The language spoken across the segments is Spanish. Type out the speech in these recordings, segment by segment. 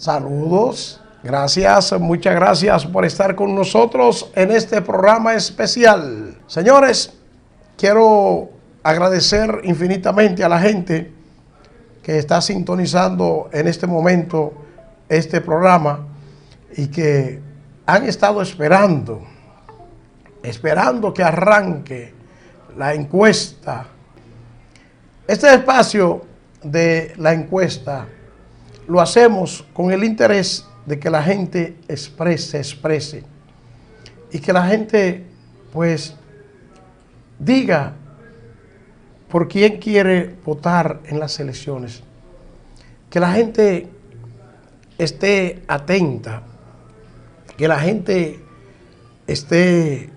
Saludos, gracias, muchas gracias por estar con nosotros en este programa especial. Señores, quiero agradecer infinitamente a la gente que está sintonizando en este momento este programa y que han estado esperando que arranque la encuesta. Este espacio de la encuesta lo hacemos con el interés de que la gente exprese y que la gente pues diga por quién quiere votar en las elecciones, que la gente esté atenta, que la gente esté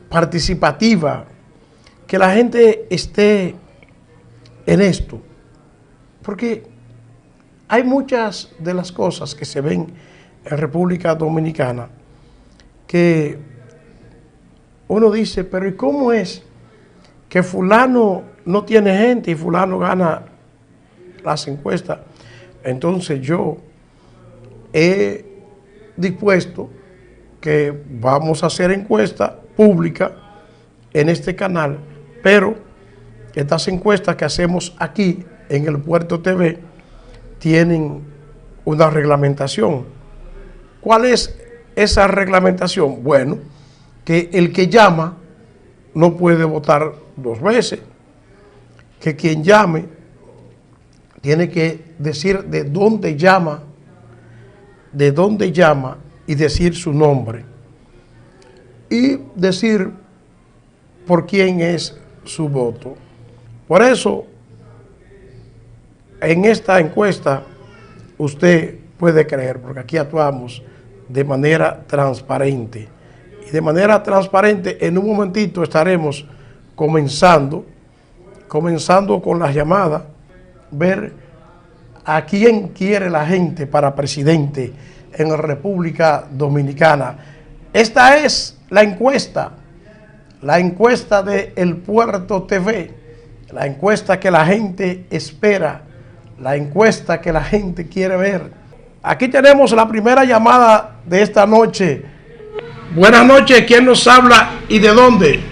participativa, que la gente esté en esto, porque hay muchas de las cosas que se ven en República Dominicana que uno dice, pero ¿y cómo es que fulano no tiene gente y fulano gana las encuestas? Entonces yo he dispuesto que vamos a hacer encuesta pública en este canal, pero estas encuestas que hacemos aquí en el Puerto TV tienen una reglamentación. ¿Cuál es esa reglamentación? Bueno, que el que llama no puede votar dos veces, que quien llame tiene que decir de dónde llama y decir su nombre y decir por quién es su voto. Por eso, en esta encuesta usted puede creer, porque aquí actuamos de manera transparente. Y de manera transparente, en un momentito estaremos comenzando con las llamadas, ver a quién quiere la gente para presidente en la República Dominicana. Esta es la encuesta de El Puerto TV, la encuesta que la gente espera, la encuesta que la gente quiere ver. Aquí tenemos la primera llamada de esta noche. Buenas noches, ¿quién nos habla y de dónde?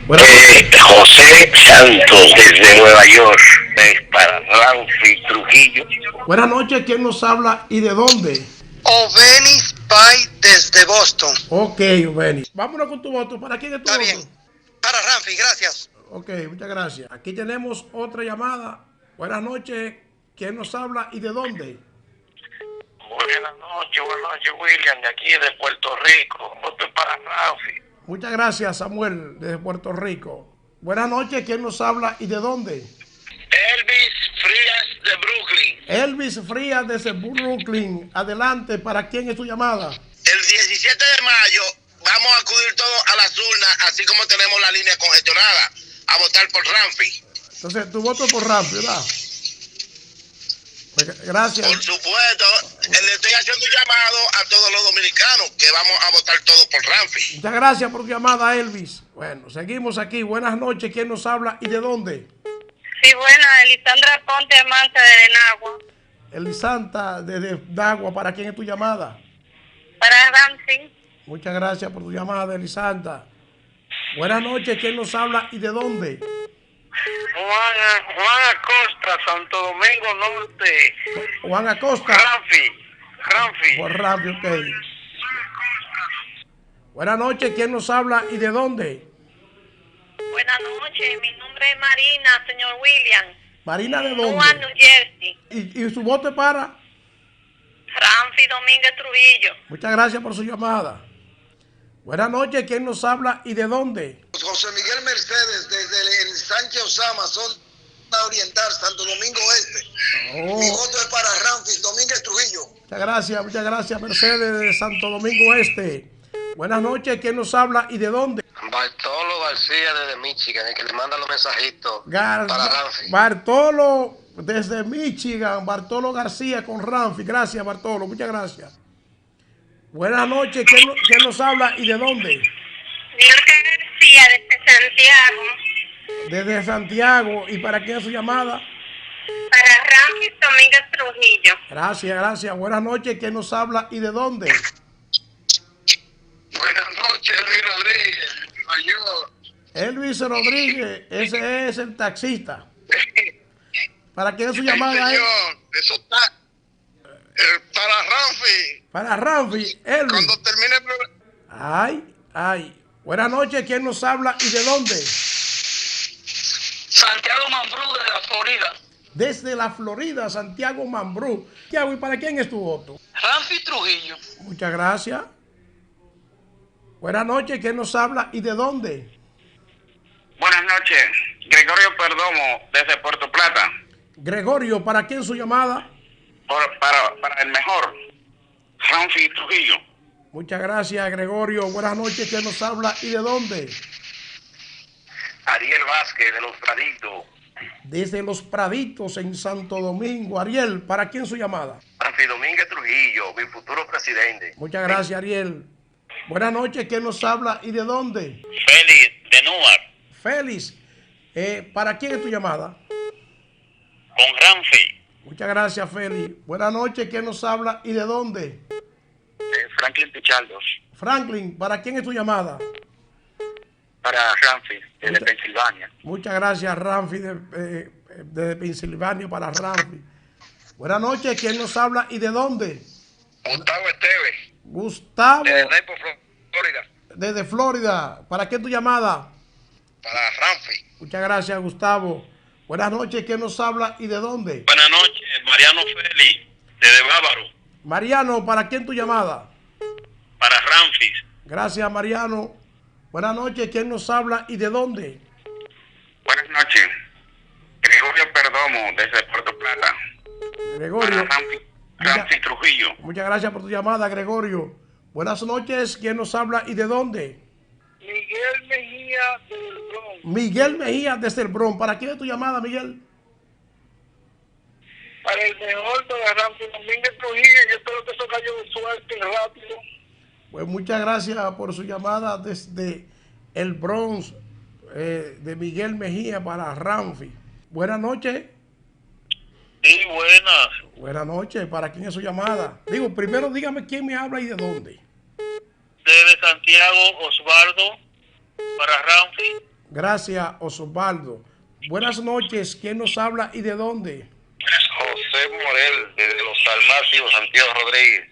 José Santos desde Nueva York, para Ramfi Trujillo. Buenas noches, ¿quién nos habla y de dónde? Ovenis Pai desde Boston. Ok, Ovenis. Vámonos con tu voto. ¿Para quién es tu voto? Está bien. Para Ramfi, gracias. Ok, muchas gracias. Aquí tenemos otra llamada. Buenas noches, ¿quién nos habla y de dónde? Buenas noches, William, de aquí de Puerto Rico. Voto para Ramfi. Muchas gracias, Samuel, desde Puerto Rico. Buenas noches, ¿quién nos habla y de dónde? Elvis Frías de Brooklyn. Elvis Frías desde Brooklyn. Adelante, ¿para quién es tu llamada? El 17 de mayo vamos a acudir todos a las urnas, así como tenemos la línea congestionada, a votar por Ramfi. Entonces, tu voto es por Ramfi, ¿verdad? Pues, gracias. Por supuesto, le estoy haciendo un llamado a todos los dominicanos que vamos a votar todos por Ramfi. Muchas gracias por tu llamada, Elvis. Bueno, seguimos aquí. Buenas noches, ¿quién nos habla y de dónde? Sí, bueno, Elisandra Ponte Amante de Nagua. Elisanta desde Nagua, ¿para quién es tu llamada? Para Ramfi. Muchas gracias por tu llamada, Elisanta. Buenas noches, ¿quién nos habla y de dónde? Juan Acosta, Santo Domingo Norte. Juan Acosta. Ramfi. Por Ramfi, ok. Buenas noches, ¿quién nos habla y de dónde? Buenas noches, mi nombre es Marina, señor William. Marina, ¿de dónde? Newark, New Jersey. ¿Y su voto es para? Ramfi Domínguez Trujillo. Muchas gracias por su llamada. Buenas noches, ¿quién nos habla y de dónde? José Miguel Mercedes desde el Sánchez Osama, zona oriental, Santo Domingo Este. Oh. Mi voto es para Ramfi Domínguez Trujillo. Muchas gracias, Mercedes de Santo Domingo Este. Buenas noches, ¿quién nos habla y de dónde? Bartolo García desde Michigan, el que le manda los mensajitos para Ramfi. Bartolo desde Michigan, Bartolo García con Ramfi. Gracias, Bartolo, muchas gracias. Buenas noches, ¿quién nos habla y de dónde? Niurka García desde Santiago. Desde Santiago. ¿Y para quién es su llamada? Para Francis Domínguez Trujillo. Gracias, gracias. Buenas noches. ¿Quién nos habla y de dónde? Buenas noches, Luis Rodríguez, Nueva York. Elvis Rodríguez, ese es el taxista. ¿Para quién es su llamada? Señor, eso está para Ramfi. Para Ramfi, Elvis. Cuando termine el programa. Ay, ay. Buenas noches. ¿Quién nos habla y de dónde? Santiago Mambrú de la Florida. Desde la Florida, Santiago Mambrú. Santiago, ¿y para quién es tu voto? Ramfi Trujillo. Muchas gracias. Buenas noches. ¿Quién nos habla y de dónde? Buenas noches, Gregorio Perdomo, desde Puerto Plata. Gregorio, ¿para quién su llamada? Para el mejor, Ramfi Trujillo. Muchas gracias, Gregorio. Buenas noches. ¿Quién nos habla y de dónde? Ariel Vázquez, de Los Praditos. Desde Los Praditos, en Santo Domingo. Ariel, ¿para quién su llamada? Ramfi Domínguez Trujillo, mi futuro presidente. Muchas gracias, Ariel. Buenas noches. ¿Quién nos habla y de dónde? Félix, de Newark. Félix, ¿para quién es tu llamada? Con Ramfi. Muchas gracias, Félix. Buenas noches. ¿Quién nos habla y de dónde? Franklin Pichardos. Franklin, ¿para quién es tu llamada? Para Ramfi, desde Pensilvania. Muchas gracias, Ramfi, de Pensilvania para Ramfi. Buenas noches. ¿Quién nos habla y de dónde? Gustavo Esteves. Gustavo, Desde Naples, Florida. desde Florida. ¿Para qué tu llamada? Para Ramfi. Muchas gracias, Gustavo. Buenas noches. ¿Quién nos habla y de dónde? Buenas noches, Mariano Félix, desde Bávaro. Mariano, ¿para quién tu llamada? Para Ramfi. Gracias, Mariano. Buenas noches. ¿Quién nos habla y de dónde? Buenas noches, Gregorio Perdomo, desde Puerto Plata. Gregorio. Para Ramfi Trujillo. Muchas gracias por tu llamada, Gregorio. Buenas noches. ¿Quién nos habla y de dónde? Miguel Mejía del Bronx. Miguel Mejía desde el Bronx. ¿Para quién es tu llamada, Miguel? Para el mejor de Ramfi Domínguez Trujillo. Yo espero que eso cayó de suerte rápido. Pues muchas gracias por su llamada desde el Bronx, de Miguel Mejía para Ramfi. Buenas noches. Sí, buenas. Buenas noches. ¿Para quién es su llamada? Digo, primero dígame quién me habla y de dónde. Desde Santiago, Osvaldo, para Ramfi. Gracias, Osvaldo. Buenas noches. ¿Quién nos habla y de dónde? José Morel, desde Los Almácigos, Santiago Rodríguez.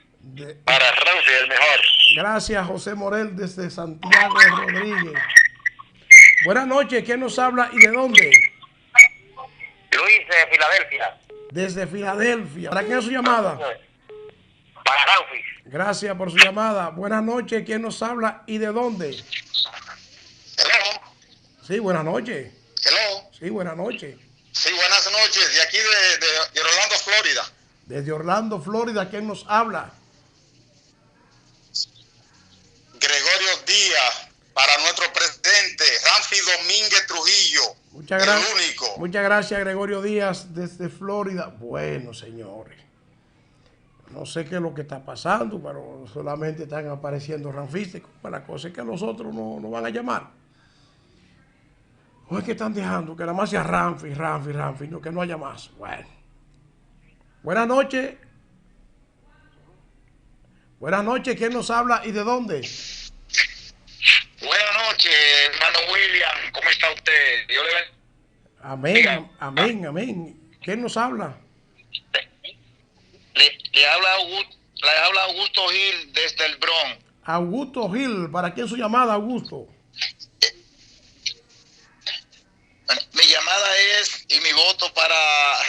Para Ramfi, el mejor. Gracias, José Morel, desde Santiago Rodríguez. Buenas noches. ¿Quién nos habla y de dónde? Luis, de Filadelfia. Desde Filadelfia. ¿Para quién es su llamada? Para Ramfi. Gracias por su llamada. Buenas noches. ¿Quién nos habla y de dónde? Hello. Sí, buenas noches. Hello. Sí, buenas noches. Sí, buenas noches. De aquí de Orlando, Florida. Desde Orlando, Florida, ¿quién nos habla? Gregorio Díaz, para nuestro presidente, Ramfi Domínguez Trujillo. Muchas el gracias. único. Muchas gracias, Gregorio Díaz, desde Florida. Bueno, señores. No sé qué es lo que está pasando, pero solamente están apareciendo ranfísticos. La cosa es que los otros no van a llamar. O es que están dejando que nada más sea Ramfi, no, que no haya más. Bueno. Buenas noches. Buenas noches. ¿Quién nos habla y de dónde? Buenas noches, hermano William. ¿Cómo está usted? Dios le bendiga. Amén, amén, amén. ¿Quién nos habla? Le habla Augusto Gil desde el Bronx. Augusto Gil. ¿Para quién su llamada, Augusto? Bueno, mi llamada es y mi voto para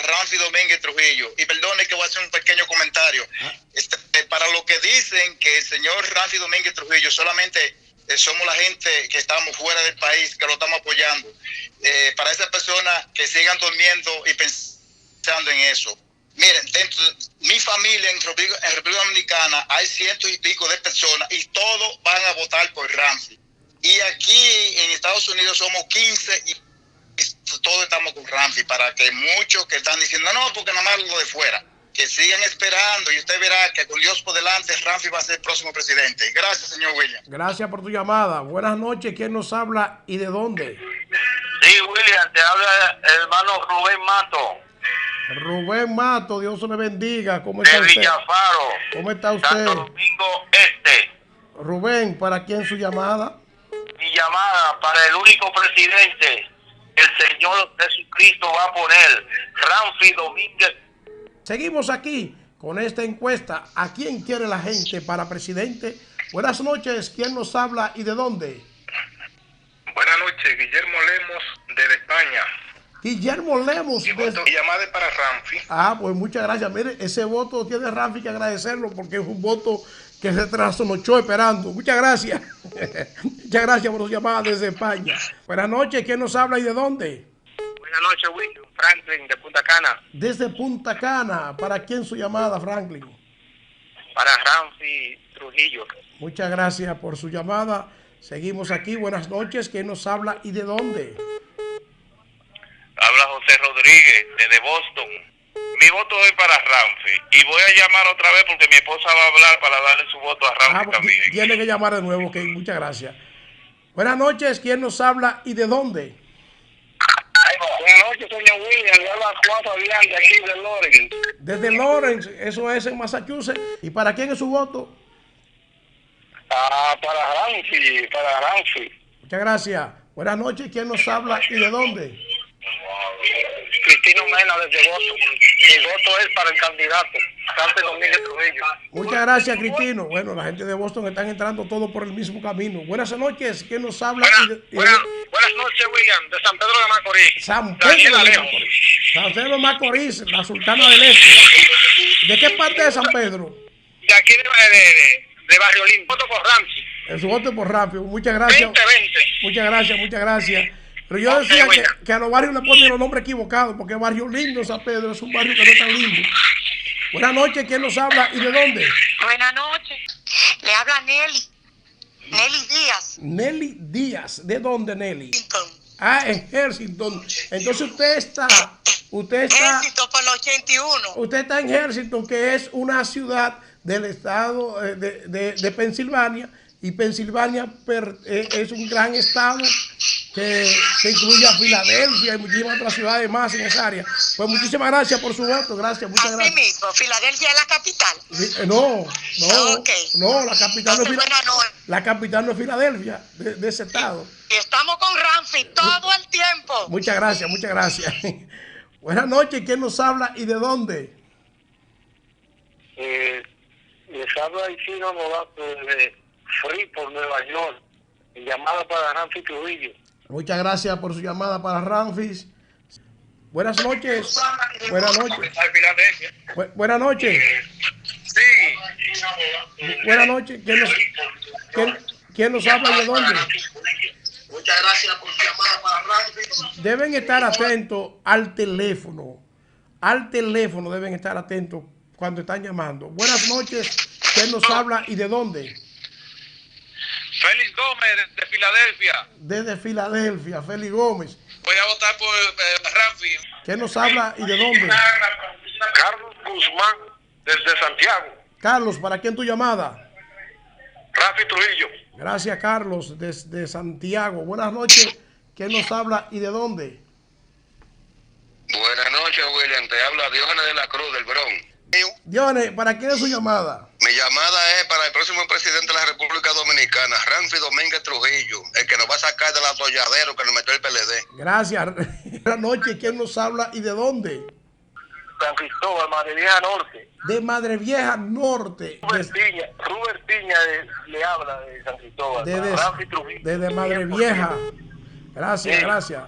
Ramfi Domínguez Trujillo. Y perdone que voy a hacer un pequeño comentario. Para lo que dicen que el señor Ramfi Domínguez Trujillo solamente somos la gente que estamos fuera del país, que lo estamos apoyando. Para esas personas que sigan durmiendo y pensando en eso. Miren, dentro de mi familia en República Dominicana hay cientos y pico de personas y todos van a votar por Ramfi. Y aquí en Estados Unidos somos 15 y todos estamos con Ramfi, para que muchos que están diciendo no, porque nada más lo de fuera, que sigan esperando y usted verá que con Dios por delante Ramfi va a ser el próximo presidente. Gracias, señor William. Gracias por tu llamada. Buenas noches. ¿Quién nos habla y de dónde? Sí, William, te habla el hermano Rubén Mato, Rubén Mato, Dios le bendiga. ¿Cómo está de usted? Villafaro, ¿Cómo está usted? Santo Domingo Este. Rubén, ¿para quién su llamada? Mi llamada para el único presidente, el Señor Jesucristo va a poner, Ramfi Domínguez. Seguimos aquí con esta encuesta. ¿A quién quiere la gente para presidente? Buenas noches, ¿quién nos habla y de dónde? Buenas noches, Guillermo Lemos desde España. Guillermo Lemos. Mi llamada es para Ramfi. Pues muchas gracias. Mire, ese voto tiene Ramfi que agradecerlo porque es un voto que se trasnochó esperando. Muchas gracias. Muchas gracias por su llamada desde España. Buenas noches, ¿quién nos habla y de dónde? Buenas noches, William Franklin de Punta Cana. Desde Punta Cana. ¿Para quién su llamada, Franklin? Para Ramfi Trujillo. Muchas gracias por su llamada. Seguimos aquí. Buenas noches, ¿quién nos habla y de dónde? Habla José Rodríguez desde Boston. Mi voto es para Ramfi y voy a llamar otra vez porque mi esposa va a hablar para darle su voto a Ramfi también. Tiene que llamar de nuevo, ok, muchas gracias. Buenas noches, ¿quién nos habla y de dónde? Buenas noches, señor William. Le habla Juan Fabián de aquí de Lawrence. Desde Lawrence, eso es en Massachusetts. ¿Y para quién es su voto? Para Ramfi. Muchas gracias. Buenas noches, ¿quién nos habla y de dónde? Cristino Mena desde Boston. Mi voto es para el candidato, Ramfi Domínguez Trujillo. Muchas gracias, Cristino. Bueno, la gente de Boston están entrando todos por el mismo camino. Buenas noches, ¿quién nos habla? Buenas noches, William, de San Pedro de Macorís. San Pedro de Macorís. San Pedro de Macorís, la Sultana del Este. ¿De qué parte de San Pedro? De aquí de Barrio Lindo. Voto por Ramfi. En su voto por Ramfi. Muchas gracias. 2020. Muchas gracias, muchas gracias. Pero yo decía que a los barrios le ponen los nombres equivocados, porque Barrio Lindo, San Pedro, es un barrio que no es tan lindo. Buenas noches, ¿quién nos habla y de dónde? Buenas noches, le habla Nelly Díaz. Nelly Díaz, ¿de dónde, Nelly? Washington. En Helsington. Entonces usted está Éxito por el 81. usted está en Helsington, que es una ciudad del estado de Pensilvania, y Pensilvania es un gran estado que incluye a Filadelfia y muchísimas otras ciudades más en esa área. Pues muchísimas gracias por su voto, gracias, muchas Así gracias. mismo, Filadelfia es la capital. No, la capital no es Entonces, la capital no es Filadelfia, de ese estado. Estamos con Ramfi todo el tiempo. Muchas gracias, muchas gracias. Buenas noches, ¿quién nos habla y de dónde? Les habla Isidro Novato de Freeport, Nueva York. Llamada para Ramfi Trujillo. Muchas gracias por su llamada para Ramfis. Buenas noches. Buenas noches. Buenas noches. Sí. Buenas noches. ¿Quién nos habla y de dónde? Muchas gracias por su llamada para Ramfi. Deben estar atentos al teléfono. Al teléfono deben estar atentos cuando están llamando. Buenas noches. ¿Quién nos habla y de dónde? Félix Gómez de Filadelfia. Desde Filadelfia, Félix Gómez. Voy a votar por Ramfi. ¿Quién nos habla y de dónde? Carlos Guzmán desde Santiago. Carlos, ¿para quién tu llamada? Ramfi Trujillo. Gracias, Carlos, desde Santiago. Buenas noches. ¿Quién nos habla y de dónde? Buenas noches, William. Te habla Diógenes de la Cruz del Bronx. Diógenes, ¿para quién es su llamada? Mi llamada es para el próximo presidente de la República Dominicana, Ramfi Domínguez Trujillo, el que nos va a sacar del atolladero que nos metió el PLD. Gracias. Buenas noches. ¿Quién nos habla y de dónde? San Cristóbal, Madre Vieja Norte. De Madre Vieja Norte. Rubén Piña le habla de San Cristóbal. Ramfi Trujillo. Desde Madre Vieja. Gracias, gracias.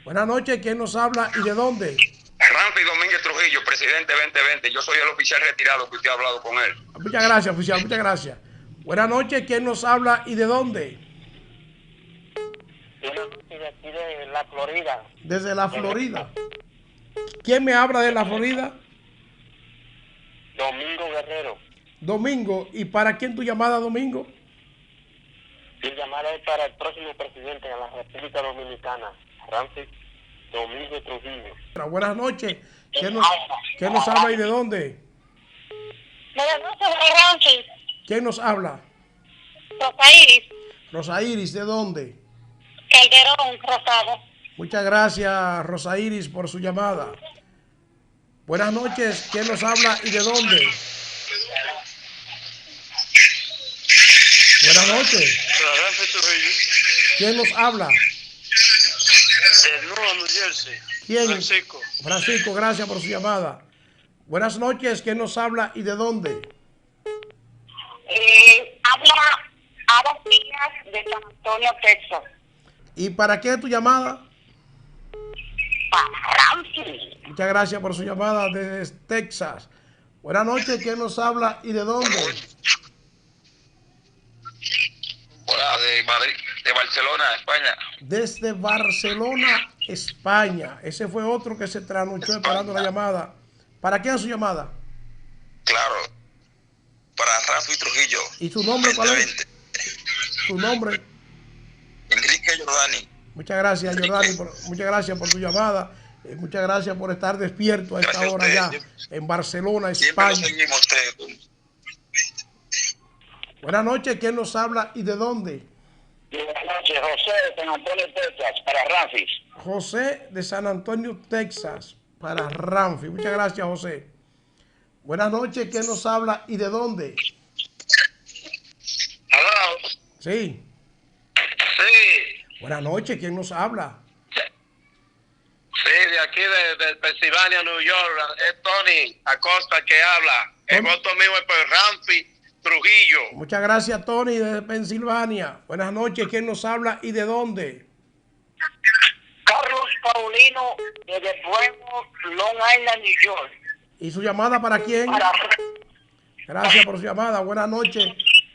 Buenas noches. ¿Quién nos habla y de dónde? Ramfi Domínguez Trujillo, presidente 2020. Yo soy el oficial retirado que usted ha hablado con él. Muchas gracias, oficial. Muchas gracias. Buenas noches. ¿Quién nos habla y de dónde? Buenas noches, de aquí de la Florida. Desde la Florida. ¿Quién me habla de la Florida? Domingo Guerrero. Domingo. ¿Y para quién tu llamada, Domingo? Mi llamada es para el próximo presidente de la República Dominicana, Ramfi Domínguez Trujillo. Buenas noches. ¿Quién nos habla y de dónde? Buenas noches, Ramfi. ¿Quién nos habla? Rosa Iris. Rosa Iris, ¿de dónde? Calderón, Rosado. Muchas gracias, Rosa Iris, por su llamada. Buenas noches, ¿quién nos habla y de dónde? Buenas noches. ¿Quién nos habla? De Nueva New Jersey. ¿Quién? Francisco. Francisco, gracias por su llamada. Buenas noches, ¿quién nos habla y de dónde? Habla Ada Díaz de San Antonio, Texas. ¿Y para qué tu llamada? Para Ramsey. Muchas gracias por su llamada desde Texas. Buenas noches, ¿quién nos habla y de dónde? Hola, de Madrid, de Barcelona, España. Desde Barcelona, España. Ese fue otro que se trasnochó esperando la llamada. ¿Para qué es su llamada? Claro, para Rafi Trujillo. ¿Y su nombre cuál es? Su nombre. Enrique Jordani. Muchas gracias, Jordani, muchas gracias por su llamada. Muchas gracias por estar despierto a esta hora ya en Barcelona, España. Seguimos Buenas noches, ¿quién nos habla y de dónde? Buenas noches, José de San Antonio, Texas, para Ramfis. José de San Antonio, Texas, para Ramfis. Muchas gracias, José. Buenas noches, ¿quién nos habla y de dónde? Hello. Sí. Sí. Buenas noches, ¿quién nos habla? Sí, de aquí de Pensilvania, New York. Es Tony Acosta que habla. El voto mío es por Ramfi Trujillo. Muchas gracias, Tony, de Pensilvania. Buenas noches, ¿quién nos habla y de dónde? Carlos Paulino desde Pueblo, Long Island, New York. ¿Y su llamada para quién? Para... Gracias por su llamada. Buenas noches,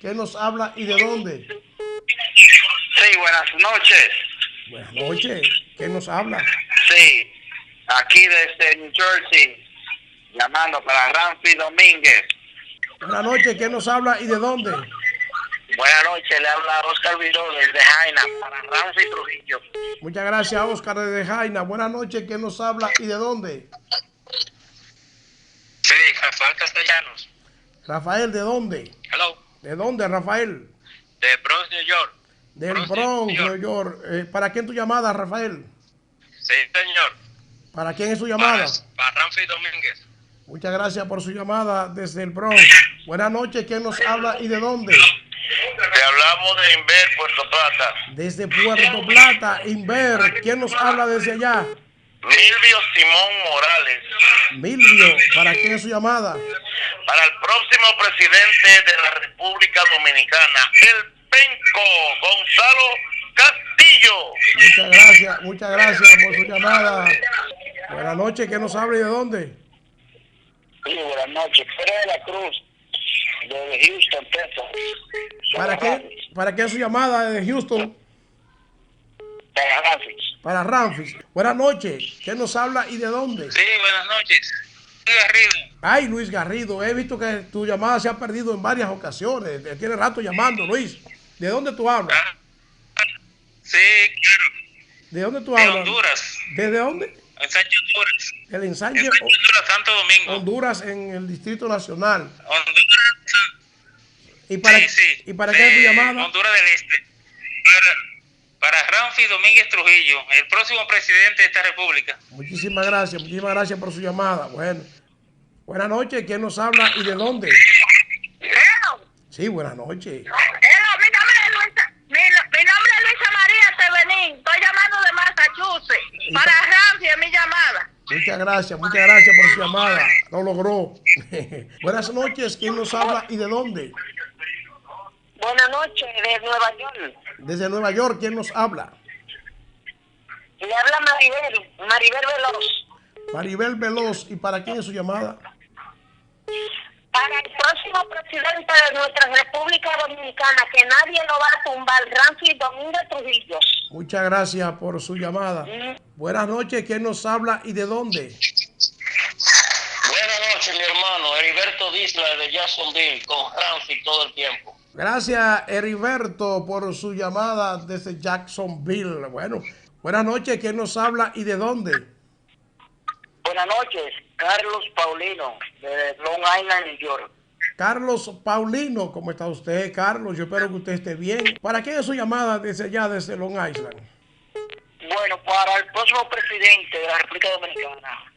¿quién nos habla y de dónde? Sí, buenas noches. Buenas noches, ¿quién nos habla? Sí, aquí desde New Jersey, llamando para Ramfi Domínguez. Buenas noches, ¿quién nos habla y de dónde? Buenas noches, le habla Oscar Vidó desde Jaina, para Ramfi Trujillo. Muchas gracias, Oscar desde Jaina. Buenas noches, ¿quién nos habla y de dónde? Sí, Rafael Castellanos. Rafael, ¿de dónde? Hello. ¿De dónde, Rafael? De Bronx, New York. Del Bronx, New York. ¿Para quién tu llamada, Rafael? Sí, señor. ¿Para quién es su llamada? Para Ramfi Domínguez. Muchas gracias por su llamada desde el Bronx. Buenas noches, ¿quién nos habla y de dónde? Te hablamos de Inver, Puerto Plata. Desde Puerto Plata, Inver. ¿Quién nos habla desde allá? Milvio Simón Morales. Milvio, ¿para quién es su llamada? Para el próximo presidente de la República Dominicana, el Penco, Gonzalo Castillo. Muchas gracias por su llamada. Buenas noches, ¿quién nos habla y de dónde? Sí, buenas noches. Pedro de la Cruz, de Houston, Texas. ¿Para qué es su llamada desde Houston? Para Ramfis. Para Ramfis. Buenas noches, ¿quién nos habla y de dónde? Sí, buenas noches. Luis Garrido. Ay, Luis Garrido, he visto que tu llamada se ha perdido en varias ocasiones. Te tiene rato llamando, Luis. ¿De dónde tú hablas? Sí, claro. ¿De dónde tú De hablas? Honduras. ¿Desde dónde? Ensanche, Honduras. El ensanche Honduras, Santo Domingo. Honduras en el Distrito Nacional. Honduras. ¿Y para, sí. ¿y para qué es tu llamada? Honduras del Este. Para Ramfi Domínguez Trujillo, el próximo presidente de esta república. Muchísimas gracias por su llamada. Bueno, buenas noches, ¿quién nos habla y de dónde? Sí, buenas noches. Mi nombre es Luisa María Tevenín. Estoy llamando de Massachusetts. Para Ramfi es mi llamada. Muchas gracias por su llamada. Lo logró. Buenas noches, ¿quién nos habla y de dónde? Buenas noches, de Nueva York. Desde Nueva York, ¿quién nos habla? Le habla Maribel Veloz. Maribel Veloz. ¿Y para quién es su llamada? Para el próximo presidente de nuestra República Dominicana, que nadie lo va a tumbar, Ramfi Domínguez Trujillo. Muchas gracias por su llamada. Buenas noches, ¿quién nos habla y de dónde? Buenas noches, mi hermano. Heriberto Disla de Jacksonville, con Ramfis todo el tiempo. Gracias, Heriberto, por su llamada desde Jacksonville. Bueno, buenas noches, ¿quién nos habla y de dónde? Buenas noches, Carlos Paulino, de Long Island, New York. Carlos Paulino, ¿cómo está usted, Carlos? Yo espero que usted esté bien. ¿Para qué es su llamada desde allá, desde Long Island? Bueno, para el próximo presidente de la República Dominicana,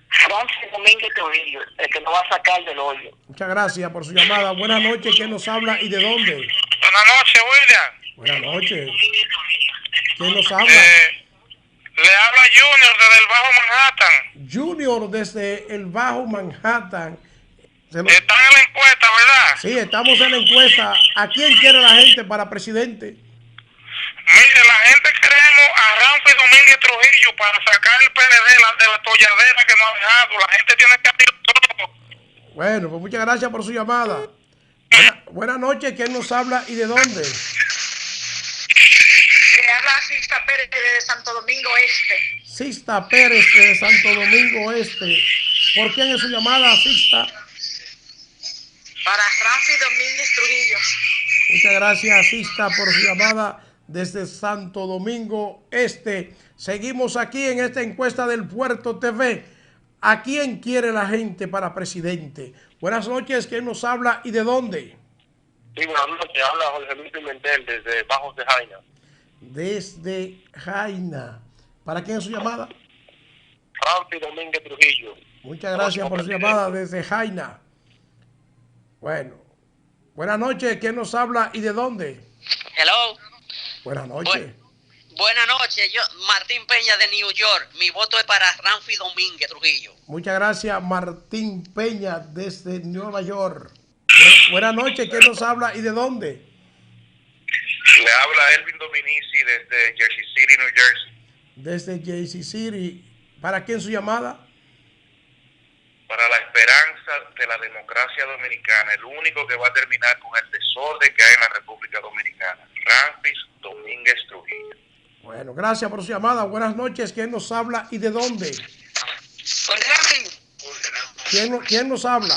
Francis Domínguez Trujillo, el que nos va a sacar del hoyo. Muchas gracias por su llamada. Buenas noches, ¿quién nos habla y de dónde? Buenas noches, William. Buenas noches. ¿Quién nos habla? Le habla Junior desde el Bajo Manhattan. Junior desde el Bajo Manhattan. Están en la encuesta, ¿verdad? Sí, estamos en la encuesta. ¿A quién quiere la gente para presidente? Mire, la gente queremos a Ramfi Domínguez Trujillo para sacar el PLD de la tolladera que nos ha dejado. La gente tiene que abrir todo. Bueno, pues muchas gracias por su llamada. Buenas noches, ¿quién nos habla y de dónde? Le habla Sixta Pérez de Santo Domingo Este. Sixta Pérez de Santo Domingo Este. ¿Por quién es su llamada, Sixta? Para Ramfi Domínguez Trujillo. Muchas gracias, Sixta, por su llamada desde Santo Domingo Este. Seguimos aquí en esta encuesta del Puerto TV. ¿A quién quiere la gente para presidente? Buenas noches, ¿quién nos habla y de dónde? Sí, buenas noches, habla Jorge Luis Pimentel desde Bajos de Jaina. Desde Jaina. ¿Para quién es su llamada? Ramfi Domínguez Trujillo. Muchas gracias por su llamada desde Jaina. Bueno, buenas noches, ¿quién nos habla y de dónde? Hello. Buenas noches. Buenas noches, yo Martín Peña de New York. Mi voto es para Ramfi Domínguez Trujillo. Muchas gracias, Martín Peña desde Nueva York. Buenas noches, ¿quién nos habla y de dónde? Le habla Elvin Dominici desde Jersey City, New Jersey. Desde Jersey City. ¿Para quién su llamada? Para la esperanza de la democracia dominicana, el único que va a terminar con el desorden que hay en la República Dominicana, Ramfi Domínguez Trujillo. Bueno, gracias por su llamada. Buenas noches, ¿quién nos habla y de dónde? ¿Quién nos habla?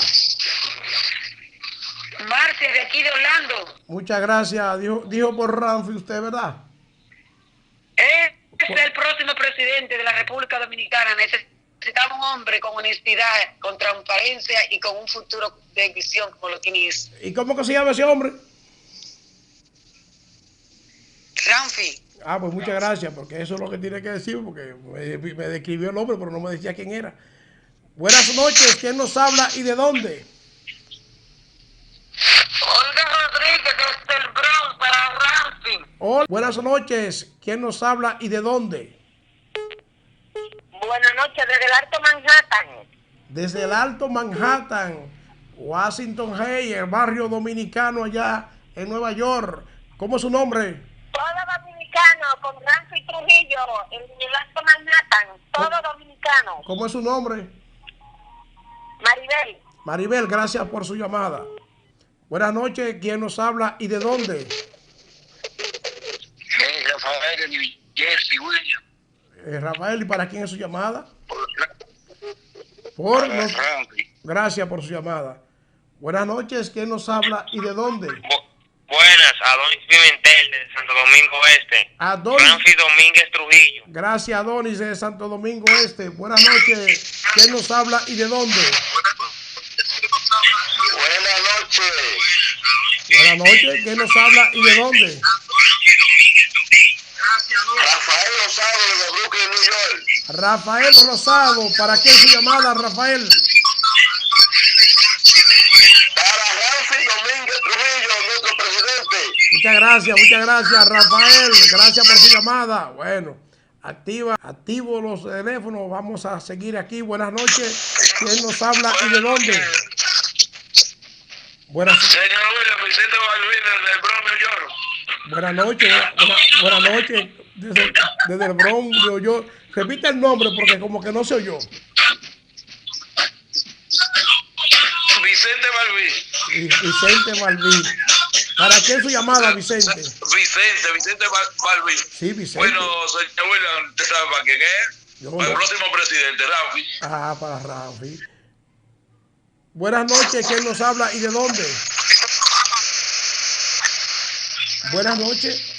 Marcia, de aquí de Orlando. Muchas gracias. Dijo por Ramfi usted, ¿verdad? Es el próximo presidente de la República Dominicana. Necesitamos un hombre con honestidad, con transparencia y con un futuro de visión como lo tiene eso. ¿Y cómo que se llama ese hombre? Ramfi. Ah, pues muchas gracias, porque eso es lo que tiene que decir, porque me describió el nombre, pero no me decía quién era. Buenas noches, ¿quién nos habla y de dónde? Olga Rodríguez desde el Bronx para Ramfi. Hola. Buenas noches, ¿quién nos habla y de dónde? Buenas noches, desde el Alto Manhattan. Desde el Alto Manhattan, Washington Heights, el barrio dominicano allá en Nueva York. ¿Cómo es su nombre? Todo dominicano, con Ramfi Trujillo, en el Alto Manhattan, todo dominicano. ¿Cómo es su nombre? Maribel. Maribel, gracias por su llamada. Buenas noches, ¿quién nos habla y de dónde? Rafael de New Jersey, William. Rafael, ¿y para quién es su llamada? Por los... Gracias por su llamada. Buenas noches, ¿quién nos habla y de dónde? Buenas, Adonis Pimentel de Santo Domingo Este. Ramfi Domínguez Trujillo. Gracias, Adonis de Santo Domingo Este. Buenas noches, ¿quién nos habla y de dónde? Buenas noches. Buenas noches, ¿quién nos habla y de dónde? Rafael Rosado de Brooklyn, New York. Rafael Rosado, ¿para quién su llamada, Rafael? Para Ramfi Domínguez Trujillo, nuestro presidente. Muchas gracias, Rafael. Gracias por su llamada. Bueno, activo los teléfonos. Vamos a seguir aquí. Buenas noches. ¿Quién nos habla y de dónde? Señor William, Vicente Balvin desde el Bronx, New York. Buenas noches. Buenas noches. Desde el Bronx, New York. Repite el nombre porque como que no se oyó. Vicente Balvin. Vicente Balvin. ¿Para qué su llamada, Vicente? Vicente Balvin. Sí, Vicente. Bueno, señor William, ¿usted sabe para quién es? Para el próximo presidente, Ramfi. Ah, para Ramfi. Buenas noches, ¿quién nos habla y de dónde? Buenas noches.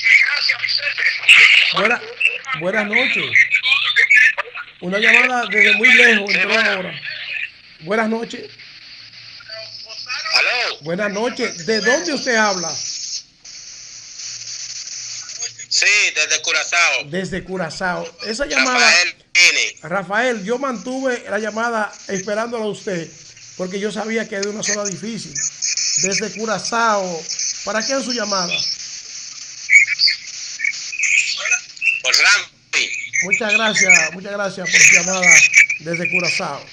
Buenas noches. Una llamada desde muy lejos entró ahora. Buenas noches. ¿Aló? Buenas noches. ¿De dónde usted habla? Sí, desde Curazao. Desde Curazao. Esa llamada. Rafael Rafael, yo mantuve la llamada esperándola a usted, porque yo sabía que es de una zona difícil. Desde Curazao, ¿para qué es su llamada? Por Ramfi. Muchas gracias por su llamada desde Curazao.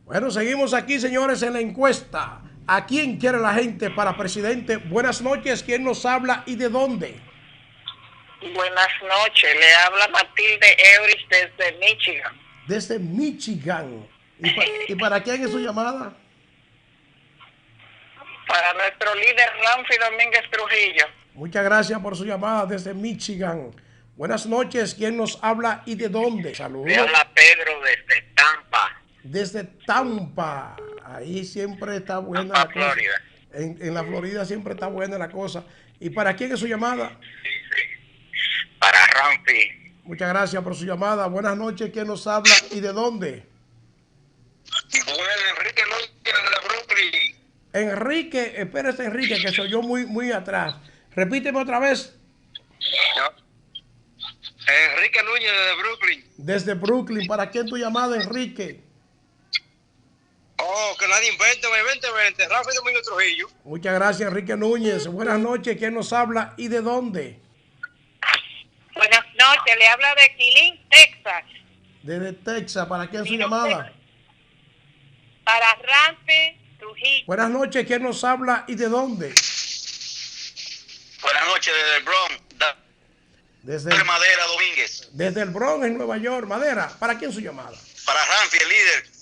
Bueno, seguimos aquí, señores, en la encuesta. ¿A quién quiere la gente para presidente? Buenas noches, ¿quién nos habla y de dónde? Buenas noches, le habla Matilde Euris desde Michigan. Desde Michigan. ¿Y para quién es su llamada? Para nuestro líder Ramfi Domínguez Trujillo. Muchas gracias por su llamada desde Michigan. Buenas noches, ¿quién nos habla y de dónde? Saludos. Le habla Pedro desde Tampa. Desde Tampa. Ahí siempre está buena la cosa. Florida. En la Florida siempre está buena la cosa. ¿Y para quién es su llamada? Sí. Para Ramfi. Muchas gracias por su llamada. Buenas noches, ¿quién nos habla y de dónde? Bueno, Enrique Núñez de Brooklyn. Enrique, espérese Enrique, que se oyó muy atrás. Repíteme otra vez. Enrique Núñez de Brooklyn. Desde Brooklyn, ¿para quién tu llamada, Enrique? Oh, que nadie invente, Ramfi Domínguez Trujillo. Muchas gracias, Enrique Núñez. Buenas noches, ¿quién nos habla y de dónde? Buenas noches, le habla de Killeen, Texas. Desde Texas, ¿para quién su llamada? Para Ramfi Trujillo. Buenas noches, ¿quién nos habla y de dónde? Buenas noches desde el Bronx. Desde Madera Domínguez. Desde el Bronx, en Nueva York. Madera, ¿para quién su llamada? Para Ramfi, el líder.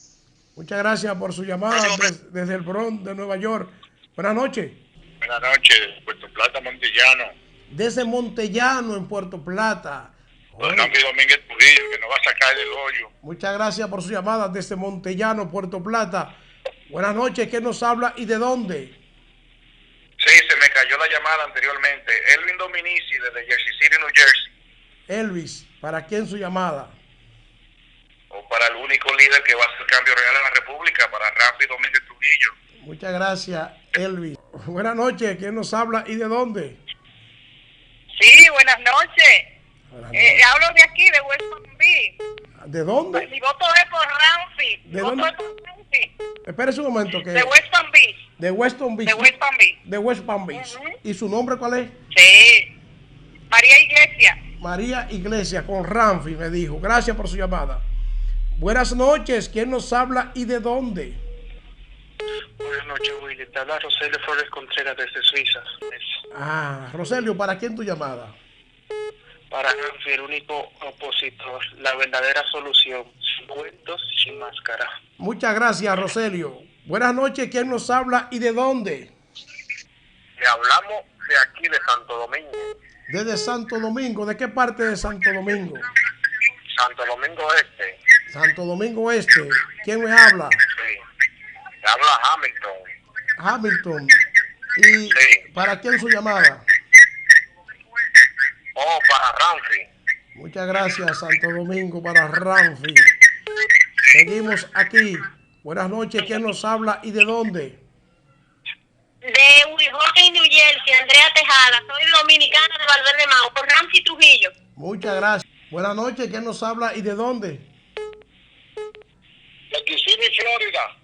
Muchas gracias por su llamada desde el Bronx de Nueva York. Buenas noches. Buenas noches, Puerto Plata, Montellano. Desde Montellano, en Puerto Plata. Ramfi Domínguez Trujillo, que nos va a sacar del hoyo. Muchas gracias por su llamada desde Montellano, Puerto Plata. Buenas noches, ¿quién nos habla y de dónde? Sí, se me cayó la llamada anteriormente. Elvin Dominici, desde Jersey City, New Jersey. Elvis, ¿para quién su llamada? O para el único líder que va a hacer cambio real en la República, para Ramfi Domínguez Trujillo. Muchas gracias, Elvis. Buenas noches, ¿quién nos habla y de dónde? Sí, buenas noches. Hablo de aquí, de West Palm Beach. ¿De dónde? Mi voto es por Ramfi. ¿De dónde? Espérese un momento. De West Palm Beach. De West Palm Beach. De West Palm Beach. De West Palm Beach. ¿Y su nombre cuál es? Sí. María Iglesias. María Iglesias, con Ramfi, me dijo. Gracias por su llamada. Buenas noches, ¿quién nos habla y de dónde? Buenas noches, Willy. Te habla Roselio Flores Contreras desde Suiza. Roselio, ¿para quién tu llamada? Para Ramfi, el único opositor, la verdadera solución, sin cuentos, sin máscara. Muchas gracias, Roselio. Buenas noches, ¿quién nos habla y de dónde? Le hablamos de aquí, de Santo Domingo. Desde Santo Domingo, ¿de qué parte de Santo Domingo? Santo Domingo Este. Santo Domingo Este. ¿Quién me habla? Sí. Me habla Hamilton. Hamilton. ¿Y para quién su llamada? Oh, para Ramfi. Muchas gracias, Santo Domingo, para Ramfi. Seguimos aquí. Buenas noches, ¿quién nos habla y de dónde? De Wijorque, New Jersey, Andrea Tejada. Soy dominicana de Valverde Mao, por Ramfi Trujillo. Muchas gracias. Buenas noches, ¿quién nos habla y de dónde? De Kissimmee, Florida.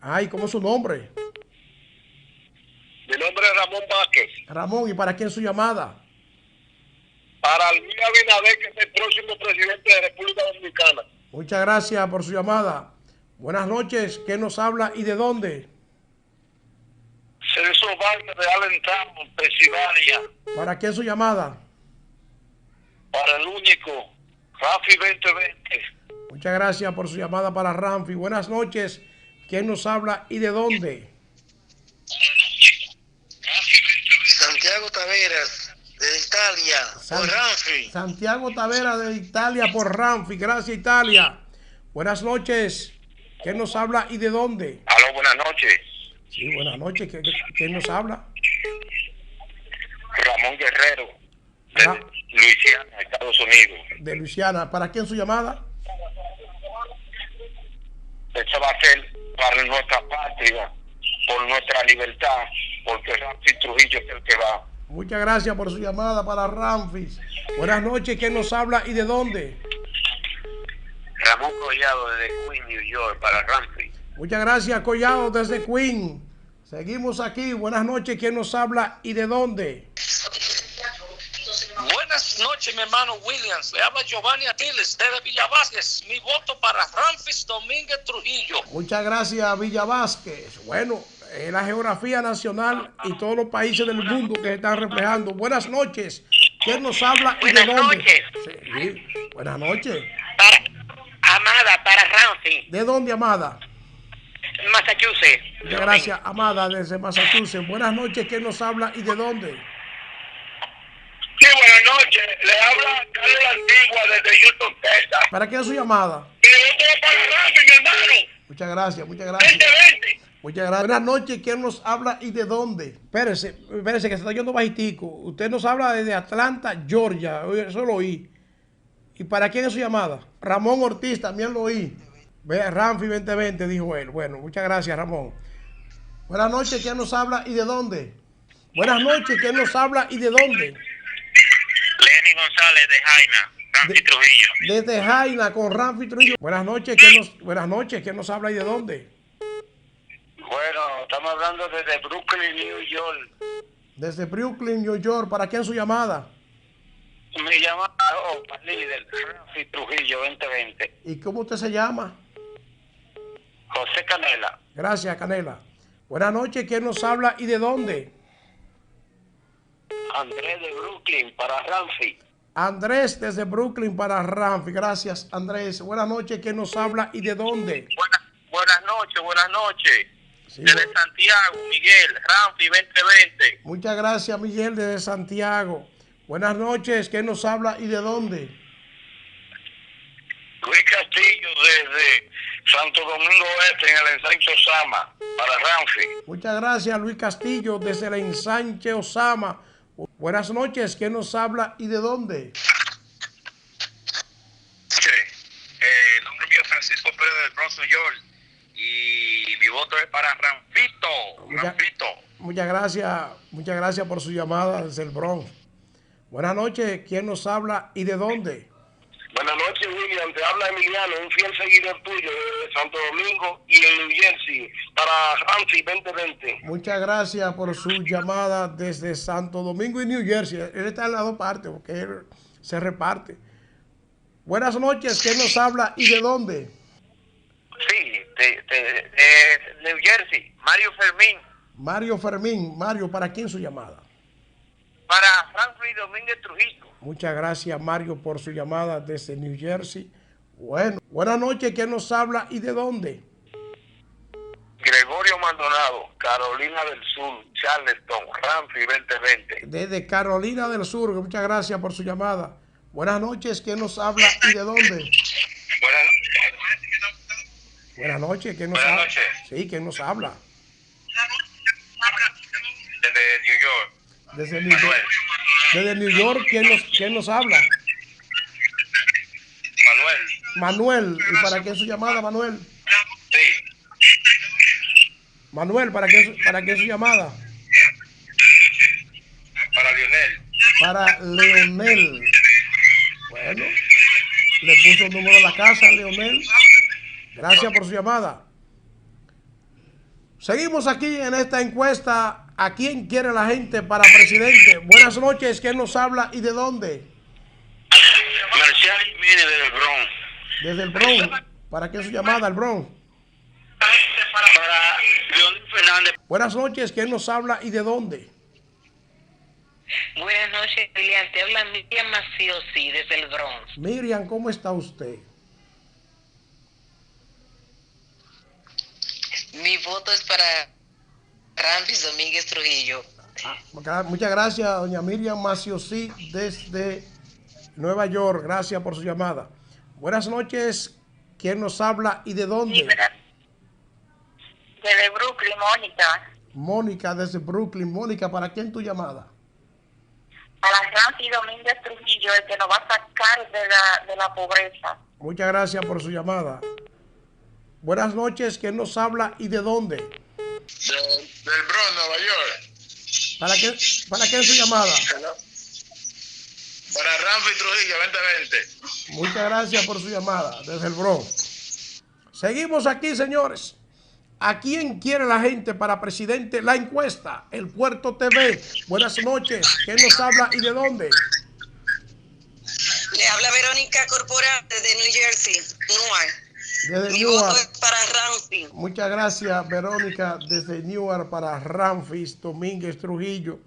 Ay, ¿cómo es su nombre? Mi nombre es Ramón Vázquez. Ramón, ¿y para quién su llamada? Para Luis Abinader, que es el próximo presidente de la República Dominicana. Muchas gracias por su llamada. Buenas noches, ¿quién nos habla y de dónde? Celso Vargas de Allentown, Pensilvania. ¿Para quién su llamada? Para el único, Ramfi 2020. Muchas gracias por su llamada para Ramfi. Buenas noches, ¿quién nos habla y de dónde? Santiago Taveras, de Italia, por Ramfi. Santiago Taveras de Italia, por Ramfi. Gracias, Italia. Buenas noches, ¿quién nos habla y de dónde? Aló, buenas noches. Sí, buenas noches, ¿quién nos habla? Ramón Guerrero, de Luisiana, Estados Unidos. De Luisiana, ¿para quién su llamada? Esto va a ser para nuestra patria, por nuestra libertad, porque Ramfi Trujillo es el que va. Muchas gracias por su llamada para Ramfi. Buenas noches, ¿quién nos habla y de dónde? Ramón Collado desde Queens, New York, para Ramfi. Muchas gracias, Collado, desde Queens. Seguimos aquí. Buenas noches. ¿Quién nos habla y de dónde? Buenas noches, mi hermano Williams. Le habla Giovanni Atiles desde Villa Vázquez. Mi voto para Ramfis Domínguez Trujillo. Muchas gracias, Villa Vázquez. Bueno, la geografía nacional y todos los países del mundo que se están reflejando. Buenas noches. ¿Quién nos habla y de dónde? Buenas noches. Sí, buenas noches. Amada, para Ramfi. ¿De dónde, Amada? Massachusetts. Muchas gracias, Amada, desde Massachusetts. Buenas noches. ¿Quién nos habla y de dónde? Sí, buenas noches. Le habla Carlos Antigua desde Houston, Texas. ¿Para qué es su llamada? Para Ramfi, mi hermano. Muchas gracias, muchas gracias. Muchas gracias. Buenas noches. ¿Quién nos habla y de dónde? Espérese, que se está yendo bajitico. Usted nos habla desde Atlanta, Georgia. Eso lo oí. ¿Y para quién es su llamada? Ramón Ortiz, también lo oí. Vea, Ramfi 2020, dijo él. Bueno, muchas gracias, Ramón. Buenas noches. ¿Quién nos habla y de dónde? Buenas noches. ¿Quién nos habla y de dónde? Lenny González de Jaina, Ramfi Trujillo. Desde Jaina con Ramfi Trujillo. Buenas noches. ¿Quién nos habla y de dónde? Bueno, estamos hablando desde Brooklyn, New York. Desde Brooklyn, New York. ¿Para quién su llamada? Me llama líder Ramfi Trujillo 2020. ¿Y cómo usted se llama? José Canela. Gracias, Canela. Buenas noches. ¿Quién nos habla y de dónde? Andrés de Brooklyn para Ramfi. Andrés desde Brooklyn para Ramfi. Gracias, Andrés. Buenas noches. ¿Quién nos habla y de dónde? Buenas noches. Sí, desde Santiago, Miguel, Ramfi 2020. Muchas gracias, Miguel, desde Santiago. Buenas noches. ¿Quién nos habla y de dónde? Luis Castillo desde Santo Domingo Este en el ensanche Osama para Ramfi. Muchas gracias, Luis Castillo desde el ensanche Osama. Buenas noches. ¿Quién nos habla y de dónde? El nombre mío es Francisco Pérez del Bronx, New York. Y mi voto es para Ramfito. Muchas gracias por su llamada desde el Bronx. Buenas noches. ¿Quién nos habla y de dónde? Buenas noches, William. Te habla Emiliano, un fiel seguidor tuyo de Santo Domingo y en New Jersey para Ramfi 2020. Muchas gracias por su llamada desde Santo Domingo y New Jersey. Él está en las dos partes porque él se reparte. Buenas noches. ¿Quién nos habla y de dónde? Sí, de New Jersey, Mario Fermín. Mario, ¿para quién su llamada? Para Ramfi Domínguez Trujillo. Muchas gracias, Mario, por su llamada desde New Jersey. Bueno, buenas noches. ¿Quién nos habla y de dónde? Gregorio Maldonado, Carolina del Sur, Charleston, Ramfi 2020. Desde Carolina del Sur. Muchas gracias por su llamada. Buenas noches. ¿Quién nos habla y de dónde? Buenas noches. ¿Quién nos habla? Sí, ¿quién nos habla? Desde New York. Desde New York, ¿quién nos habla? Manuel. ¿Y para qué su llamada, Manuel? Sí. Manuel, ¿para qué su llamada? Para Lionel. Para Leonel. Bueno, le puso el número de la casa a Leonel. Gracias por su llamada. Seguimos aquí en esta encuesta. ¿A quién quiere la gente para presidente? Buenas noches. ¿Quién nos habla y de dónde? Marcial Jiménez desde el Bronx. Desde el Bronx. ¿Para qué su llamada, el Bronx? Para Leonel Fernández. Buenas noches. ¿Quién nos habla y de dónde? Buenas noches, William. Te habla Miriam Maciosi desde el Bronx. Miriam, ¿cómo está usted? Mi voto es para Ramfi Domínguez Trujillo. Muchas gracias, doña Miriam Maciosi desde Nueva York. Gracias por su llamada. Buenas noches. ¿Quién nos habla y de dónde? Desde Brooklyn, Mónica. Mónica, desde Brooklyn. Mónica, ¿para quién tu llamada? Para Ramfi Domínguez Trujillo, el que nos va a sacar de la pobreza. Muchas gracias por su llamada. Buenas noches. ¿Quién nos habla y de dónde? Del Bronx, Nueva York. ¿Para qué es su llamada? Para Ramfi Trujillo 2020. Muchas gracias por su llamada desde el Bronx. Seguimos aquí, señores. ¿A quién quiere la gente para presidente? La encuesta, El Puerto TV. Buenas noches. ¿Quién nos habla y de dónde? Le habla Verónica Corporal desde New Jersey, Newark. Desde Mi Newark. voto es para Ramfi. Muchas gracias, Verónica, desde Newark para Ramfis Domínguez Trujillo.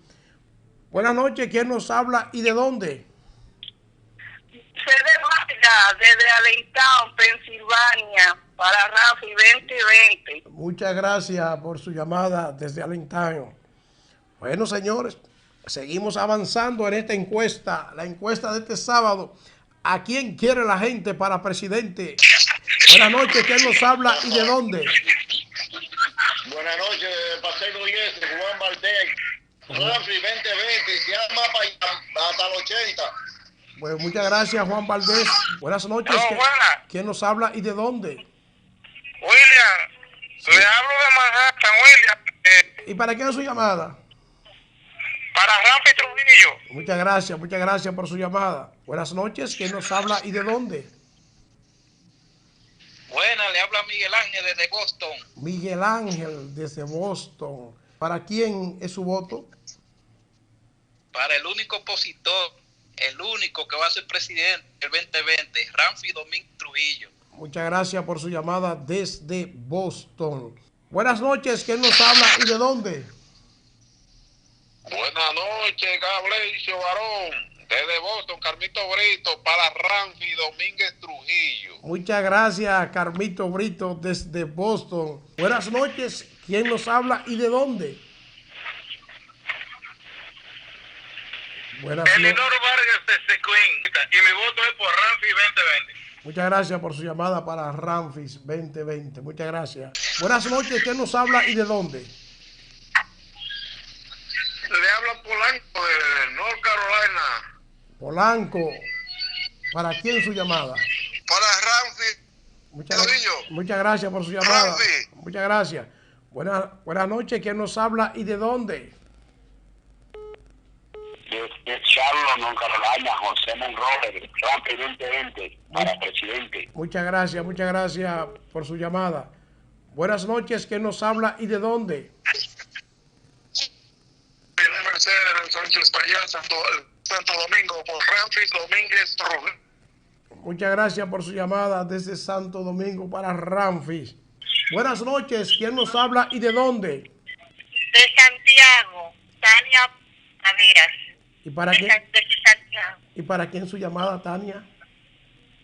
Buenas noches. ¿Quién nos habla y de dónde? Sede Vargas, desde Allentown, Pensilvania, para Ramfi 2020. Muchas gracias por su llamada desde Allentown. Bueno, señores, seguimos avanzando en esta encuesta, la encuesta de este sábado. ¿A quién quiere la gente para presidente? Buenas noches, ¿quién nos habla y de dónde? Buenas noches, Paseo Luis, Juan Valdés. Ramfi 2020, se llama hasta el 80. Pues muchas gracias, Juan Valdés. Buenas noches. ¿Quién nos habla y de dónde? William, le hablo de Manhattan, William. ¿Y para quién es su llamada? Para Ramfi Trujillo. Muchas gracias por su llamada. Buenas noches, ¿quién nos habla y de dónde? Buenas, le habla Miguel Ángel desde Boston. Miguel Ángel desde Boston. ¿Para quién es su voto? Para el único opositor, el único que va a ser presidente el 2020, Ramfi Domínguez Trujillo. Muchas gracias por su llamada desde Boston. Buenas noches, ¿quién nos habla y de dónde? Buenas noches, Gabriel Varón. Desde Boston, Carmito Brito, para Ramfi Domínguez Trujillo. Muchas gracias, Carmito Brito, desde Boston. Buenas noches, ¿quién nos habla y de dónde? Elinor Vargas desde Queen. Y mi voto es por Ramfi 2020. Muchas gracias por su llamada para Ramfis 2020. Muchas gracias. Buenas noches, ¿quién nos habla y de dónde? Le habla Polanco de North Carolina. Polanco. ¿Para quién su llamada? Para Ramfi. Muchas gracias por su llamada. Ramfi. Muchas gracias. Buenas noches, ¿quién nos habla y de dónde? De Charlotte, North Carolina, José Monroe, Ramfi 2020, para presidente. Muchas gracias por su llamada. Buenas noches, ¿quién nos habla y de dónde? Mercedes, Sánchez Payá, Santo Domingo, por Ramfi Domínguez Trujillo. Muchas gracias por su llamada desde Santo Domingo para Ramfis. Buenas noches, ¿quién nos habla y de dónde? De Santiago, Tania Taveras. ¿Y para de quién? Santiago. ¿Y para quién su llamada, Tania?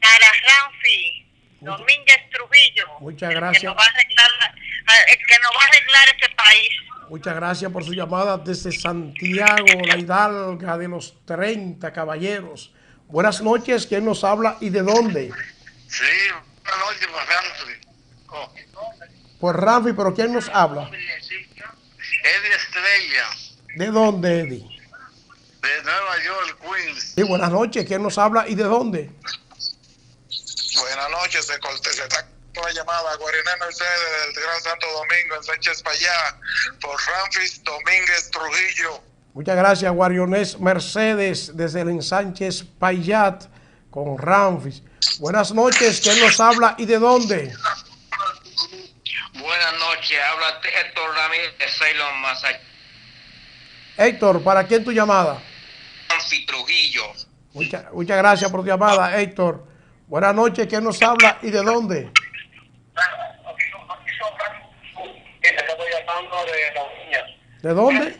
Para Ramfi Domínguez Trujillo. Muchas gracias. El que nos va a arreglar este país. Muchas gracias por su llamada desde Santiago, la hidalga de los 30 caballeros. Buenas noches, ¿quién nos habla y de dónde? Sí, buenas noches, Ramfi. Pues Ramfi, pero ¿quién nos habla? Eddie Estrella, ¿De dónde, Eddie? de Nueva York, Queens. Sí, buenas noches, ¿quién nos habla y de dónde? Buenas noches, se está con la llamada Guarinés Mercedes del Gran Santo Domingo en Sánchez Payá por Ramfi Domínguez Trujillo. Muchas gracias, Guarionés Mercedes, desde el Ensánchez Payat con Ramfis. Buenas noches, ¿quién nos habla y de dónde? Buenas noches, habla Héctor Ramírez de Ceylon, Massachusetts. Héctor, ¿para quién tu llamada? Ramfi Trujillo. Muchas gracias por tu llamada, Héctor. Buenas noches, ¿quién nos habla y de dónde? ¿De dónde?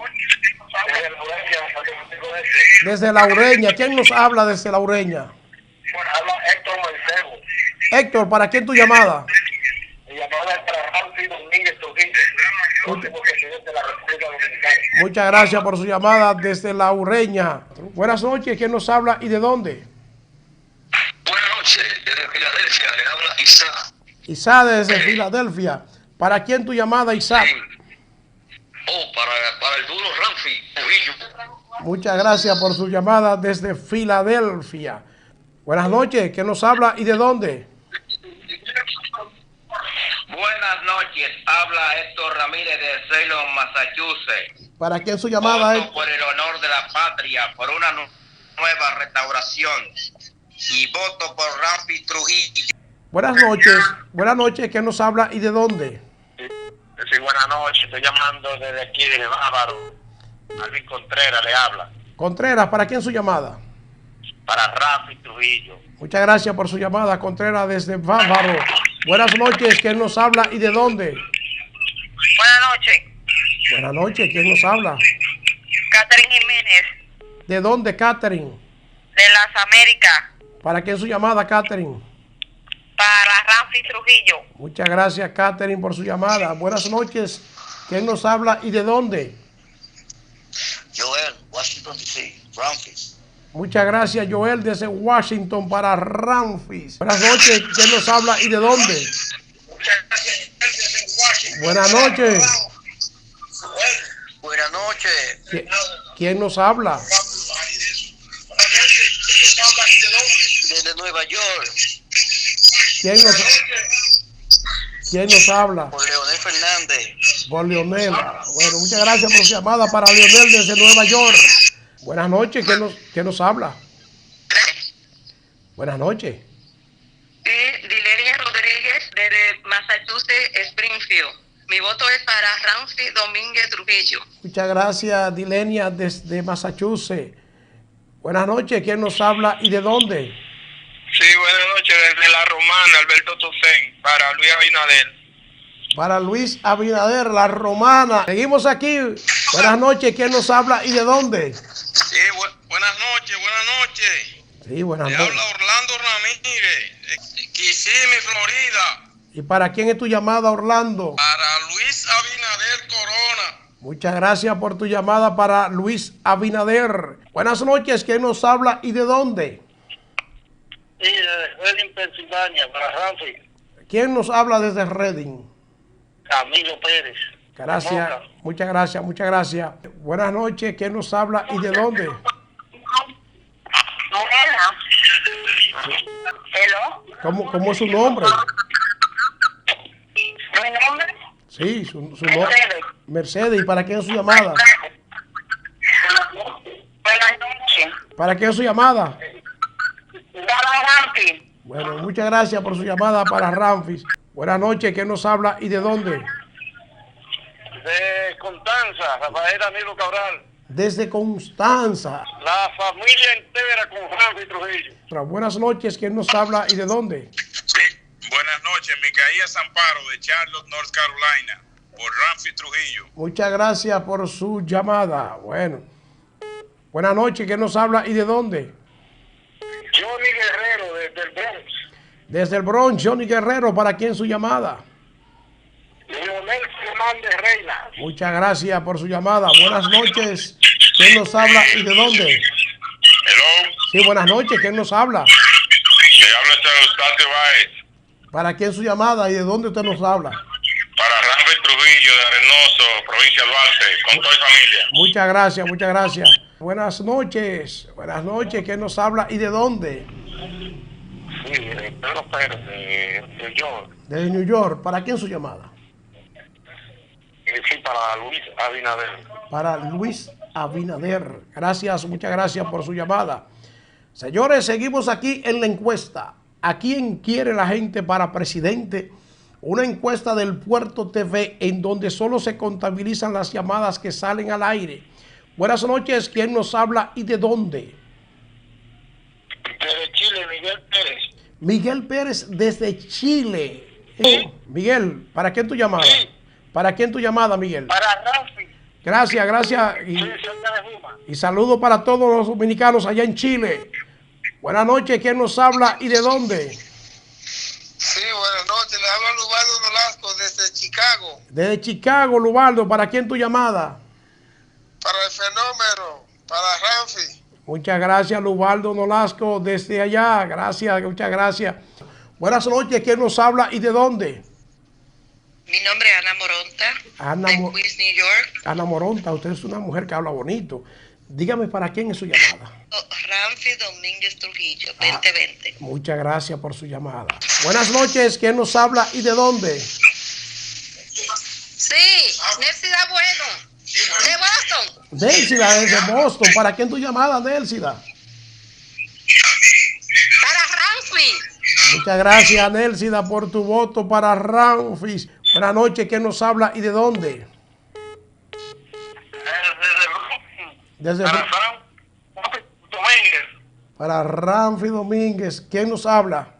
Desde Laureña. ¿Quién nos habla desde Laureña? Habla Héctor Mancebo. Héctor, ¿para quién tu llamada? Mi llamada es para Ramfi Domínguez Trujillo, último presidente de la República Dominicana. Muchas gracias por su llamada desde Laureña. Buenas noches, ¿quién nos habla y de dónde? Buenas noches, desde Filadelfia, le habla Isaac. Isaac desde Filadelfia. ¿Para quién tu llamada, Isaac? Oh, para el duro Ramfi Trujillo. Muchas gracias por su llamada desde Filadelfia. Buenas noches, ¿quién nos habla y de dónde? Buenas noches, habla Héctor Ramírez de Ceylon, Massachusetts. ¿Para quién su llamada, Voto por el honor de la patria, por una nueva restauración. Y voto por Ramfi Trujillo. Buenas noches, ¿quién nos habla y de dónde? Sí, buenas noches, estoy llamando desde aquí, de Bávaro. Alvin Contreras le habla. Contreras, ¿para quién su llamada? Para Ramfi Trujillo. Muchas gracias por su llamada, Contreras, desde Bávaro. Buenas noches, ¿quién nos habla y de dónde? Buenas noches. Buenas noches, ¿quién nos habla? Catherine Jiménez, ¿De dónde, Catherine? de las Américas, ¿Para quién su llamada, Catherine? para Ramfi Trujillo. Muchas gracias, Catherine, por su llamada. Buenas noches, ¿quién nos habla y de dónde? Joel, Washington DC, Ramfis. Muchas gracias, Joel, desde Washington para Ramfis. Buenas noches, ¿quién nos habla y de dónde? Buenas noches. Buenas noches. ¿Quién nos habla? Desde Nueva York. ¿Quién nos habla? Por Leonel Fernández. Por Leonel. Bueno, muchas gracias por su llamada para Leonel desde Nueva York. Buenas noches, ¿quién nos habla? Buenas noches. Dileria Rodríguez desde Massachusetts, Springfield. Mi voto es para Ramfi Domínguez Trujillo. Muchas gracias, Dilenia, desde Massachusetts. Buenas noches, ¿quién nos habla y de dónde? Sí, buenas noches, desde La Romana, Alberto Tucen, para Luis Abinader. Para Luis Abinader, La Romana. Seguimos aquí. Buenas noches, ¿quién nos habla y de dónde? Sí, buenas noches. Sí, buenas Le noches. habla Orlando Ramírez, de Kissimmee, Florida. ¿Y para quién es tu llamada, Orlando? Para Luis Abinader Corona. Muchas gracias por tu llamada para Luis Abinader. Buenas noches, ¿quién nos habla y de dónde? Sí, desde Reading, Pensilvania, para Ramfi. ¿Quién nos habla desde Reading? Camilo Pérez. Gracias, muchas gracias, muchas gracias. Buenas noches, ¿quién nos habla y de dónde? Hello. ¿Cómo es su nombre? ¿Mi nombre? Sí, su nombre. Mercedes, ¿y para quién es su llamada? Buenas noches. ¿Para quién es su llamada? Para Ramfi. Bueno, muchas gracias por su llamada para Ramfis. Buenas noches, ¿quién nos habla y de dónde? De Constanza, Rafael Danilo Cabral. Desde Constanza. La familia entera con Ramfi Trujillo. Buenas noches, ¿quién nos habla y de dónde? Buenas noches, Micaías Amparo, de Charlotte, North Carolina, por Ramfi Trujillo. Muchas gracias por su llamada. Bueno. Buenas noches, ¿quién nos habla y de dónde? Johnny Guerrero, desde el Bronx. Desde el Bronx, Johnny Guerrero, ¿para quién su llamada? Leonel Fernández Reina. Muchas gracias por su llamada. Buenas noches, ¿quién nos habla y de dónde? Hello. Sí, buenas noches, ¿quién nos habla? Le habla Eustasio Báez. ¿Para quién su llamada y de dónde usted nos habla? Para Ramfi Trujillo, de Arenoso, provincia de Duarte, con toda la familia. Muchas gracias, muchas gracias. Buenas noches, ¿quién nos habla y de dónde? Sí, Pedro Pérez, de New York. Desde New York, ¿para quién su llamada? Sí, para Luis Abinader. Para Luis Abinader. Gracias, muchas gracias por su llamada. Señores, seguimos aquí en la encuesta. ¿A quién quiere la gente para presidente? Una encuesta del Puerto TV en donde solo se contabilizan las llamadas que salen al aire. Buenas noches, ¿quién nos habla y de dónde? Desde Chile, Miguel Pérez. Miguel Pérez desde Chile. Miguel, ¿para quién tu llamada? Sí. ¿Para quién tu llamada, Miguel? Para Ramfi. Gracias, gracias. Y saludos para todos los dominicanos allá en Chile. Buenas noches, ¿quién nos habla y de dónde? Sí, buenas noches, le habla Lubaldo Nolasco desde Chicago. Desde Chicago, Lubaldo, ¿para quién tu llamada? Para el fenómeno, para Ramfi. Muchas gracias, Lubaldo Nolasco, desde allá. Gracias, muchas gracias. Buenas noches, ¿quién nos habla y de dónde? Mi nombre es Ana Moronta, de Queens, New York. Ana Moronta, usted es una mujer que habla bonito. Dígame, ¿para quién es su llamada? Ramfi Domínguez Trujillo, 2020. Muchas gracias por su llamada. Buenas noches, ¿quién nos habla y de dónde? Sí, Nelsida Bueno, de Boston. Nelsida, desde Boston. ¿Para quién tu llamada, Nelsida? Muchas gracias, Nelsida, por tu voto para Ramfis. Buenas noches, ¿quién nos habla y de dónde? Desde Domínguez. Para Ramfis Domínguez, ¿quién nos habla?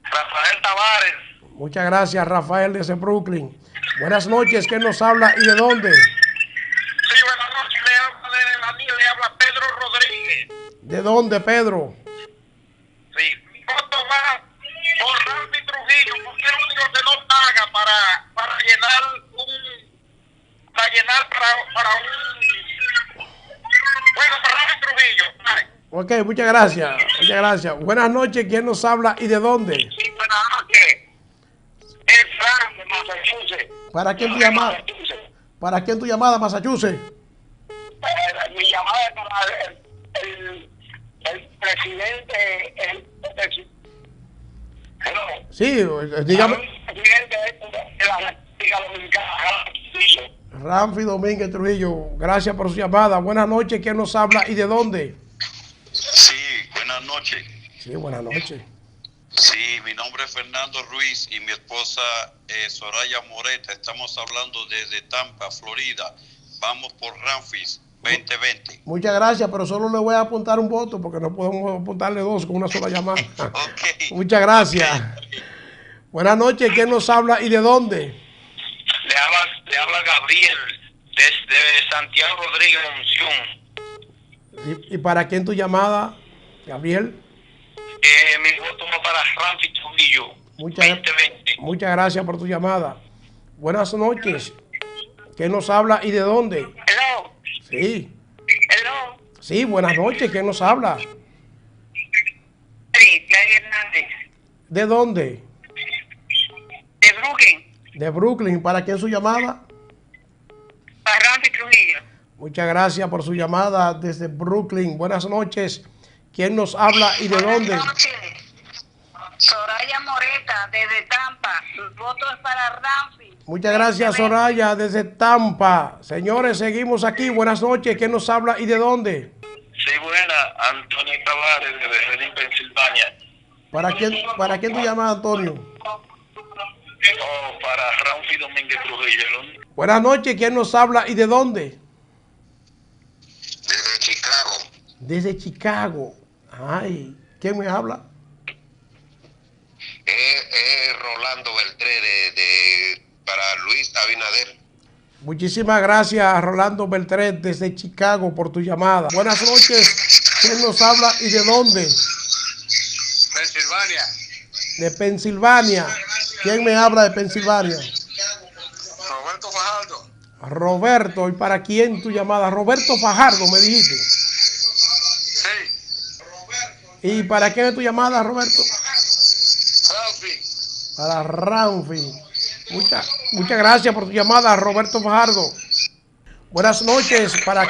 Rafael Tavares. Muchas gracias, Rafael, desde Brooklyn. Buenas noches, ¿quién nos habla y de dónde? Sí, buenas noches, le habla Pedro Rodríguez. ¿De dónde, Pedro? Sí, mi voto va por Ramfis Trujillo, porque es el único que no paga para llenar para un... Bueno, para Ramfis Trujillo. Ay. Ok, muchas gracias, muchas gracias. Buenas noches, ¿quién nos habla y de dónde? Sí, buenas noches. Es Frank de Massachusetts. ¿Para quién tu llamada? ¿Para quién tu llamada, Massachusetts? Mi llamada es para el presidente, Sí, dígame. El presidente de la República Dominicana. Ramfis Domínguez Trujillo, gracias por su llamada. Buenas noches, ¿quién nos habla y de dónde? Sí, buenas noches. Sí, buenas noches. Sí, mi nombre es Fernando Ruiz y mi esposa Soraya Moreta. Estamos hablando desde Tampa, Florida. Vamos por Ramfis 2020. Muchas gracias, pero solo le voy a apuntar un voto porque no podemos apuntarle dos con una sola llamada. Okay. Muchas gracias. Buenas noches, ¿quién nos habla y de dónde? Le habla Gabriel desde Santiago Rodríguez Monción. ¿Y para quién tu llamada, Gabriel? Mi voto va para Ramfis Trujillo. Muchas gracias por tu llamada. Buenas noches. ¿Quién nos habla y de dónde? Hello. Sí. Hello. Sí, buenas noches. ¿Quién nos habla? Sí, Gladys Hernández. ¿De dónde? De Brooklyn. De Brooklyn. ¿Para quién su llamada? Para Ramfis Trujillo. Muchas gracias por su llamada desde Brooklyn. Buenas noches. ¿Quién nos habla y de dónde? Buenas noches. Soraya Moreta, desde Tampa. El voto es para Ramfis. Muchas gracias, Soraya, desde Tampa. Señores, seguimos aquí. Buenas noches. ¿Quién nos habla y de dónde? Sí, buena. Antonio Tavares, desde Reading, Pensilvania. ¿Para quién tú llamas, Antonio? Para Ramfis Domínguez Trujillo. Buenas noches. ¿Quién nos habla y de dónde? Desde Chicago. Desde Chicago. Ay, ¿quién me habla? Rolando Beltré para Luis Abinader. Muchísimas gracias, Rolando Beltré, desde Chicago, por tu llamada. Buenas noches. ¿Quién nos habla y de dónde? Pensilvania. De Pensilvania. ¿Quién me habla de Pensilvania? Roberto Fajardo. Roberto, ¿y para quién tu llamada? Roberto Fajardo, me dijiste. Sí. ¿Y para quién es tu llamada, Roberto? Ramfis. Para Ramfis. Muchas gracias por tu llamada, Roberto Fajardo. Buenas noches. ¿Para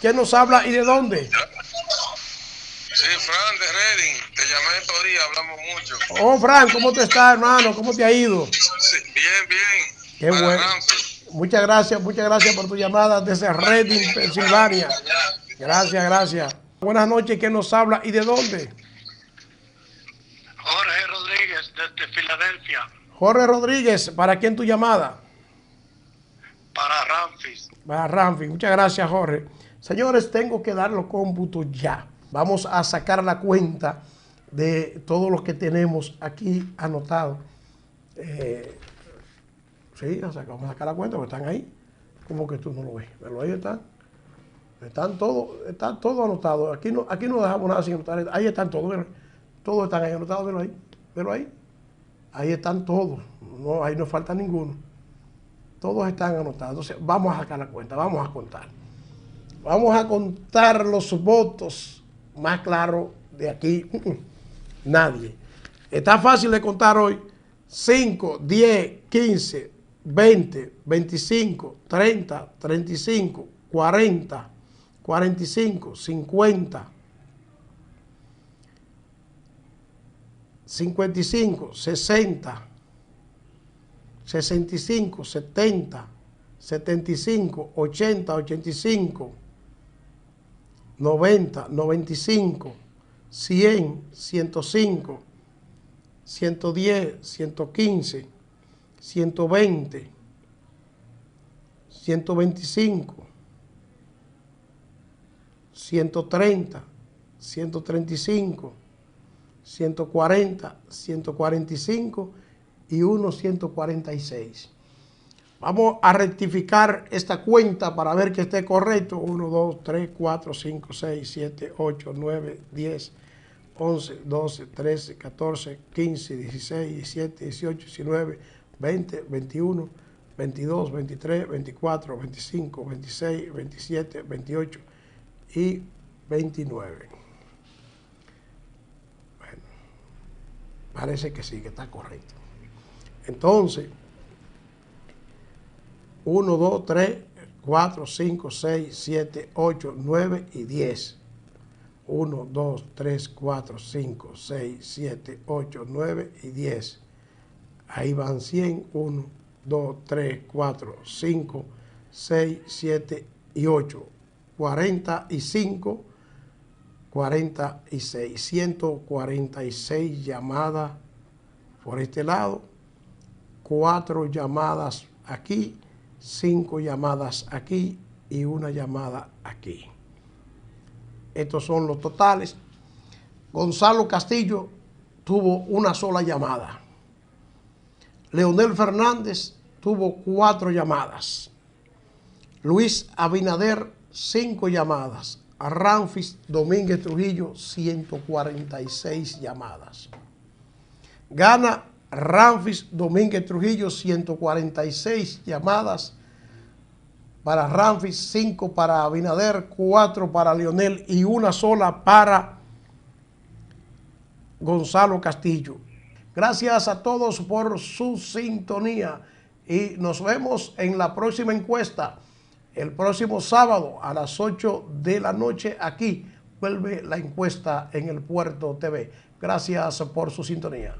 quién nos habla y de dónde? Sí, Fran de Reading. Te llamé estos días, hablamos mucho. Oh, Fran, ¿cómo te estás, hermano? ¿Cómo te ha ido? Sí, bien. Qué bueno. Muchas gracias por tu llamada desde Reading, Pensilvania. Gracias. Buenas noches, ¿quién nos habla y de dónde? Jorge Rodríguez, desde Filadelfia. Jorge Rodríguez, ¿para quién tu llamada? Para Ramfis. Para Ramfis, muchas gracias, Jorge. Señores, tengo que dar los cómputos ya. Vamos a sacar la cuenta de todo lo que tenemos aquí anotado. Sí, vamos a sacar la cuenta porque están ahí. ¿Cómo que tú no lo ves? Pero ahí están. Están todos anotados. Aquí no dejamos nada sin anotar. Ahí están todos. Todos están ahí anotados. Velo ahí. Ahí están todos. No, ahí no falta ninguno. Todos están anotados. Entonces, vamos a sacar la cuenta. Vamos a contar. Vamos a contar los votos. Más claro, de aquí, nadie. Está fácil de contar hoy. 5, 10, 15, 20, 25, 30, 35, 40, 45, 50, 55, 60, 65, 70, 75, 80, 85, 90, 95, 100, 105, 110, 115, 120, 125, 130, 135, 140, 145 y 146. Vamos a rectificar esta cuenta para ver que esté correcto. 1, 2, 3, 4, 5, 6, 7, 8, 9, 10, 11, 12, 13, 14, 15, 16, 17, 18, 19, 20, 21, 22, 23, 24, 25, 26, 27, 28 y 29. Bueno, parece que sí, que está correcto. Entonces, 1, 2, 3, 4, 5, 6, 7, 8, 9 y 10. 1, 2, 3, 4, 5, 6, 7, 8, 9 y 10. Ahí van 100. 1, 2, 3, 4, 5, 6, 7 y 8. 45, 46. 146 llamadas por este lado. 4 llamadas aquí. 5 llamadas aquí y 1 llamada aquí. Estos son los totales. Gonzalo Castillo tuvo una sola llamada. Leonel Fernández tuvo 4 llamadas. Luis Abinader, 5 llamadas. Ramfis Domínguez Trujillo, 146 llamadas. Gana Ramfis Domínguez Trujillo, 146 llamadas para Ramfis, 5 para Abinader, 4 para Leonel y 1 sola para Gonzalo Castillo. Gracias a todos por su sintonía y nos vemos en la próxima encuesta el próximo sábado a las 8 de la noche. Aquí vuelve la encuesta en El Puerto TV. Gracias por su sintonía.